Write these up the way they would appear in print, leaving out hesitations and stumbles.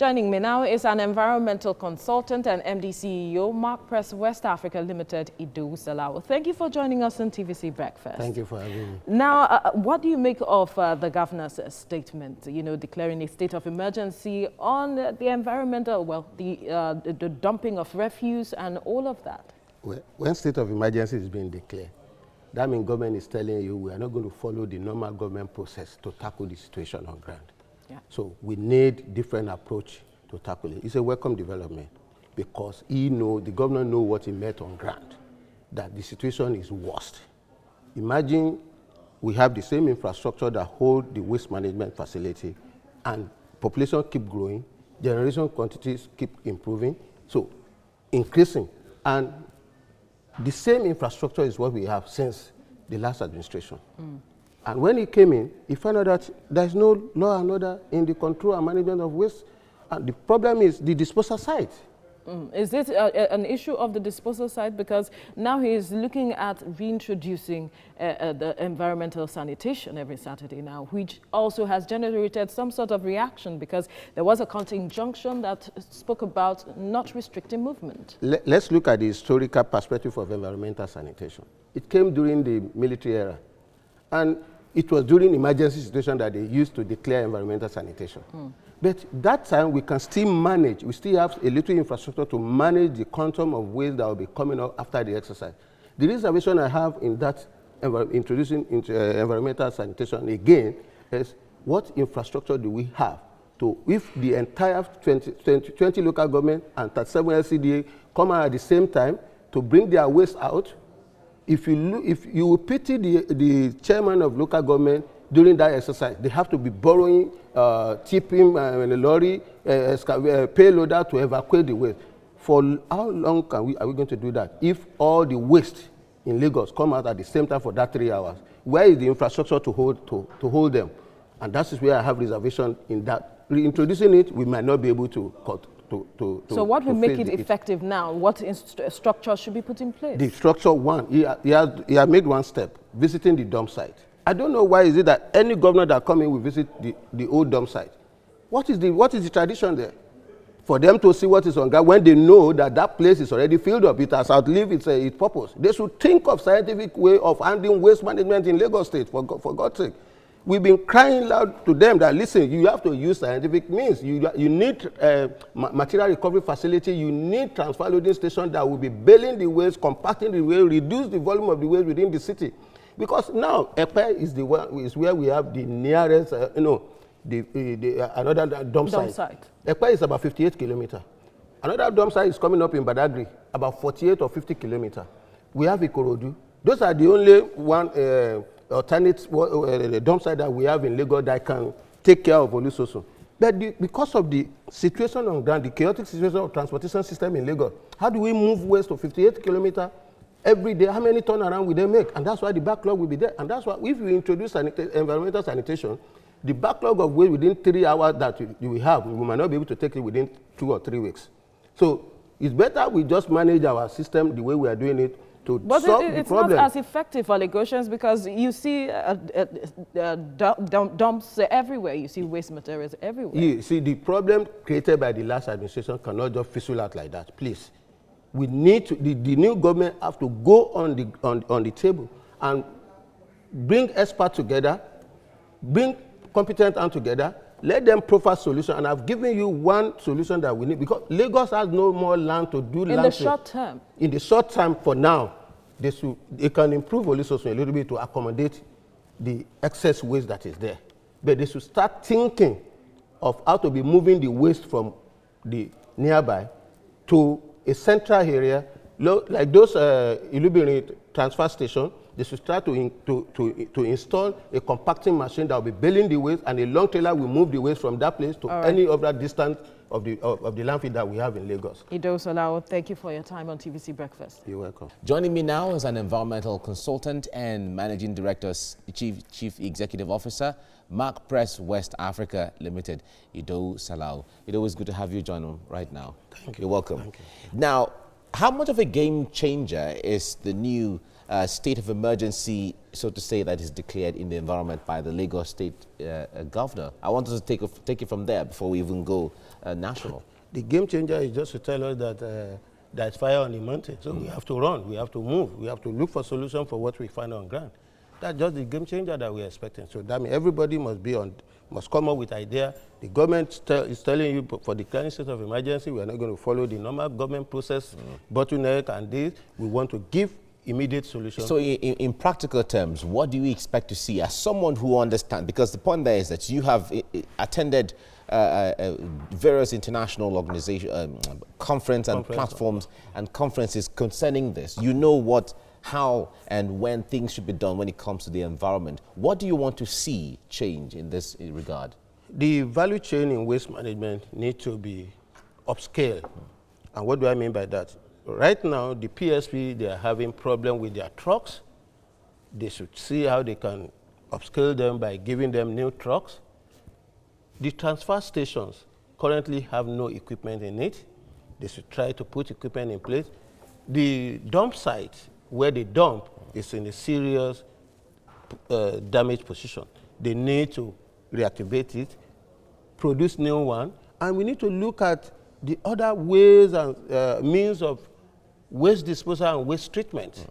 Joining me now is an environmental consultant and MD CEO, Mark Press West Africa Limited, Ido Salao. Thank you for joining us on TVC Breakfast. Thank you for having me. Now, what do you make of the governor's statement, declaring a state of emergency on the environmental, the dumping of refuse and all of that? Well, when state of emergency is being declared, that means government is telling you we are not going to follow the normal government process to tackle the situation on ground. Yeah. So we need different approach to tackle it. It's a welcome development because the governor knows what he met on ground, that the situation is worst. Imagine we have the same infrastructure that hold the waste management facility and population keep growing, generation quantities keep improving, so increasing. And the same infrastructure is what we have since the last administration. And when he came in, he found out that there is no law and order in the control and management of waste. And the problem is the disposal site. Is this an issue of the disposal site? Because now he is looking at reintroducing the environmental sanitation every Saturday now, which also has generated some sort of reaction because there was a counter injunction that spoke about not restricting movement. Let's look at the historical perspective of environmental sanitation. It came during the military era. And it was during emergency situation that they used to declare environmental sanitation. But that time we can still manage, we still have a little infrastructure to manage the quantum of waste that will be coming up after the exercise. The reservation I have in that introducing into environmental sanitation again is what infrastructure do we have to, if the entire 20 local government and 37 LCDA come out at the same time to bring their waste out. If you pity the chairman of local government during that exercise, they have to be borrowing, tipping a lorry, payloader to evacuate the waste. For how long are we going to do that? If all the waste in Lagos come out at the same time for that 3 hours, where is the infrastructure to hold them? And that is where I have reservation in that. Reintroducing it, we might not be able to cut. So what will make it effective now? What structure should be put in place? The structure one, he has made one step, visiting the dump site. I don't know why is it that any governor that come in will visit the old dump site. What is the tradition there? For them to see what is on ground when they know that that place is already filled up, it has outlived its purpose. They should think of scientific way of handling waste management in Lagos State, for God's sake. We've been crying loud to them that, listen, you have to use scientific means. You need material recovery facility. You need transfer loading station that will be bailing the waste, compacting the waste, reduce the volume of the waste within the city. Because now, Epe is where we have the nearest, another dump site. Epe is about 58 kilometers. Another dump site is coming up in Badagry, about 48 or 50 kilometers. We have Ikorodu. Those are the only one alternate dump site that we have in Lagos that can take care of Olusoso. But because of the situation on ground, the chaotic situation of transportation system in Lagos, how do we move waste to 58 kilometers every day? How many turnaround will they make? And that's why the backlog will be there. And that's why if we introduce environmental sanitation, the backlog of waste within 3 hours that we have, we might not be able to take it within 2 or 3 weeks. So it's better we just manage our system the way we are doing it. But it's not as effective for Lagosians because you see dumps everywhere. You see waste materials everywhere. You see, the problem created by the last administration cannot just fizzle out like that. Please, we need to. The new government have to go on the table and bring experts together, bring competent hands together. Let them profile solution, and I've given you one solution that we need because Lagos has no more land to do. In the short term. In the short term, for now, they can improve Olusoso a little bit to accommodate the excess waste that is there. But they should start thinking of how to be moving the waste from the nearby to a central area, like those Illuminate transfer station. They should start to install a compacting machine that will be bailing the waste, and a long trailer will move the waste from that place to any other distance of the landfill that we have in Lagos. Ido Salao, thank you for your time on TVC Breakfast. You're welcome. Joining me now is an environmental consultant and managing director, chief executive officer, Mark Press West Africa Limited, Ido Salao. Ido, it's good to have you join us right now. Thank you. You're welcome. Thank you. Now, how much of a game changer is the new state of emergency, so to say, that is declared in the environment by the Lagos State governor. I want us to take it from there before we even go national. The game changer is just to tell us that there's fire on the mountain, so we have to run, we have to move, we have to look for solution for what we find on ground. That's just the game changer that we're expecting. So that means everybody must come up with idea. The government is telling you for declaring state of emergency, we are not going to follow the normal government process, bottleneck and this. We want to give immediate solutions. So in practical terms, what do you expect to see as someone who understands? Because the point there is that you have attended various international organization conference and platforms and conferences concerning this. You know how and when things should be done when it comes to the environment. What do you want to see change in this regard? The value chain in waste management needs to be upscaled. And what do I mean by that? Right now, the PSP, they are having problem with their trucks. They should see how they can upscale them by giving them new trucks. The transfer stations currently have no equipment in it. They should try to put equipment in place. The dump site where they dump is in a serious damaged position. They need to reactivate it, produce new one, and we need to look at the other ways and means of waste disposal and waste treatment.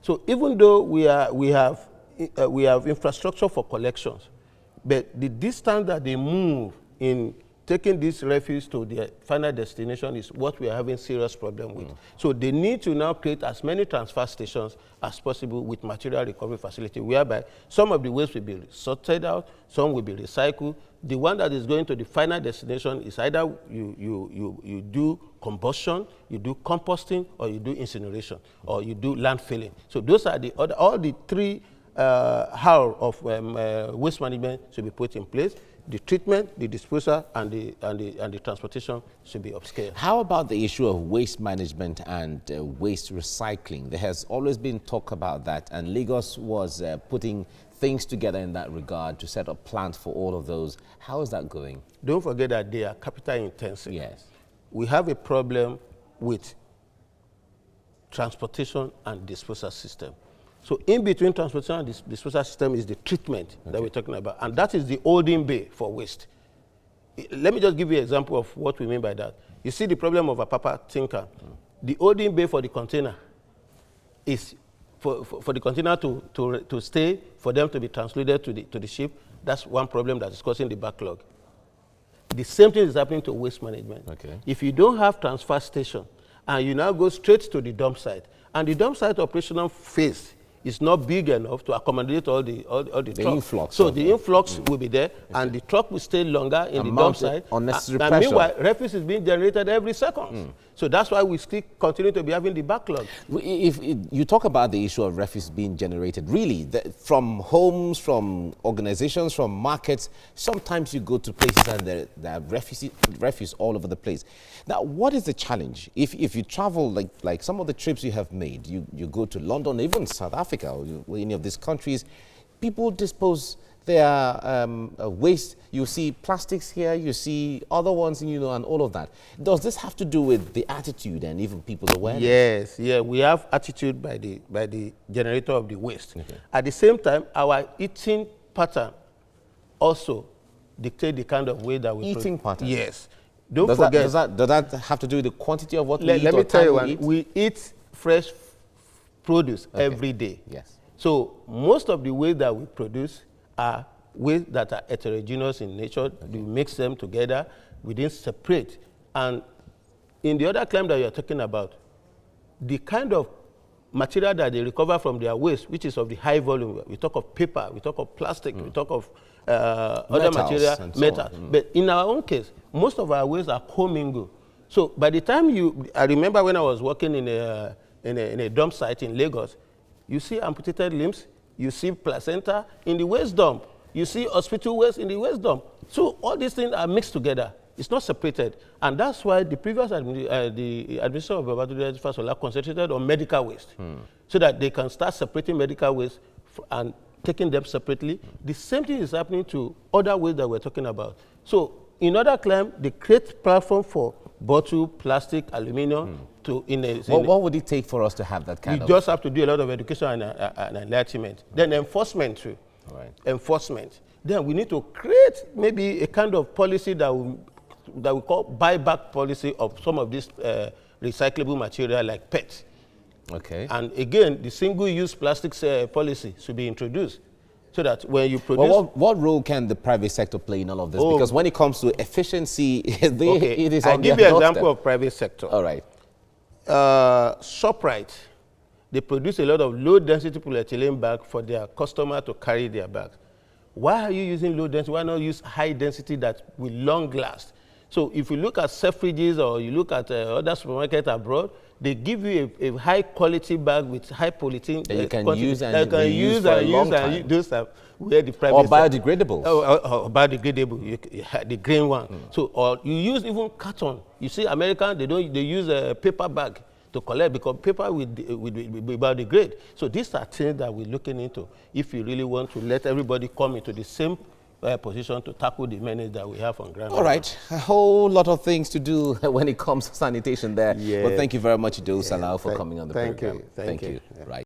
So even though we have infrastructure for collections, but the distance that they move in taking this refuse to their final destination is what we are having serious problem with. So they need to now create as many transfer stations as possible with material recovery facility, whereby some of the waste will be sorted out, some will be recycled. The one that is going to the final destination is either you do combustion, you do composting, or you do incineration, or you do landfilling. So those are all the three how of waste management should be put in place. The treatment, the disposal, and the transportation should be upscaled. How about the issue of waste management and waste recycling? There has always been talk about that, and Lagos was putting things together in that regard to set up plans for all of those. How is that going? Don't forget that they are capital intensive. Yes. We have a problem with transportation and disposal system. So in between transportation and disposal system is the treatment that we're talking about. And that is the holding bay for waste. Let me just give you an example of what we mean by that. You see the problem of a Papa Tinker. The holding bay for the container is for the container to stay, for them to be transloaded to the ship. That's one problem that is causing the backlog. The same thing is happening to waste management. Okay. If you don't have transfer station and you now go straight to the dump site, and the dump site operational phase is not big enough to accommodate all the trucks. Influx. So the influx will be there, and the truck will stay longer in the dump site. Unnecessary and pressure. Meanwhile, refuse is being generated every second. So that's why we still continue to be having the backlog. If you talk about the issue of refuse being generated, really, from homes, from organizations, from markets, sometimes you go to places and there are refuse all over the place. Now, what is the challenge? If you travel, like some of the trips you have made, you go to London, even South Africa, or any of these countries, people dispose their waste. You see plastics here, you see other ones, and all of that. Does this have to do with the attitude and even people's awareness? Yes, yeah, we have attitude by the generator of the waste. Okay. At the same time, our eating pattern also dictate the kind of way that we eating pattern. Yes. Don't forget. Does that have to do with the quantity of what we eat? Let me tell you one. We eat fresh produce every day. Yes. So most of the waste that we produce are waste that are heterogeneous in nature. We mix them together. We didn't separate. And in the other claim that you're talking about, the kind of material that they recover from their waste, which is of the high volume, we talk of paper, we talk of plastic, we talk of other material, metal. But in our own case, most of our waste are commingled. So by the time I remember when I was working in a dump site in Lagos, you see amputated limbs, you see placenta in the waste dump, you see hospital waste in the waste dump. So all these things are mixed together. It's not separated. And that's why the previous the administration of Babajide Sanwoolu concentrated on medical waste, so that they can start separating medical waste and taking them separately. The same thing is happening to other waste that we're talking about. So in other claim, they create platform for bottle, plastic, aluminum. To what would it take for us to have that kind of? You just have to do a lot of education and enlightenment. Then enforcement too. All right. Enforcement. Then we need to create maybe a kind of policy that we call buyback policy of some of this recyclable material like PET. Okay. And again, the single-use plastics policy should be introduced so that when you produce... Well, what role can the private sector play in all of this? Because when it comes to efficiency, it is I'll give you an example of private sector. All right. ShopRite, they produce a lot of low-density polyethylene bags for their customer to carry their bags. Why are you using low density? Why not use high density that will long last? So if you look at Selfridges or you look at other supermarkets abroad, they give you a high quality bag with high polyethylene that you can quantity. use and reuse for a long time. Those are where the private or biodegradable. Or biodegradable, the green one. So or you use even carton. You see, American they use a paper bag to collect because paper will biodegrade. So these are things that we're looking into if you really want to let everybody come into the same position to tackle the menace that we have on ground. All right, a whole lot of things to do when it comes to sanitation there. Yeah. But thank you very much, Ido Salau, for coming on the program. Thank you. Right.